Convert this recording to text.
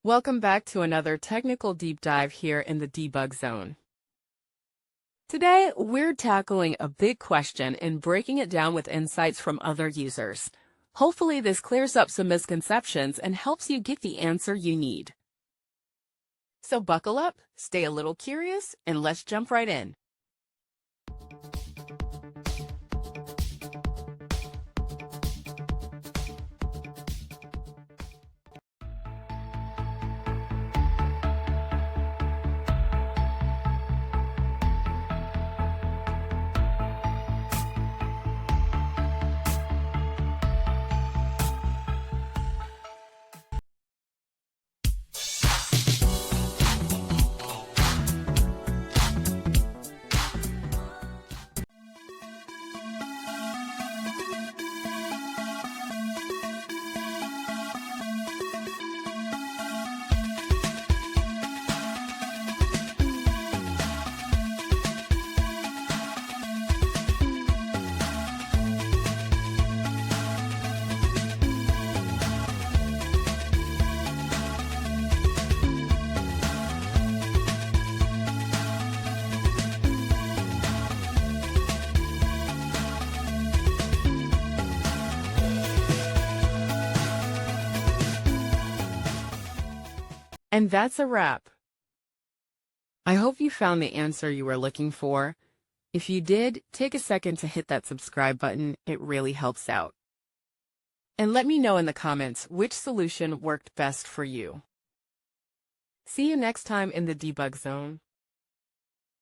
Welcome back to another technical deep dive here in the debug zone. Today, we're tackling a big question and breaking it down with insights from other users. Hopefully, this clears up some misconceptions and helps you get the answer you need. So buckle up, stay a little curious, and let's jump right in. And that's a wrap. I hope you found the answer you were looking for. If you did, take a second to hit that subscribe button. It really helps out. And let me know in the comments which solution worked best for you. See you next time in the debug zone.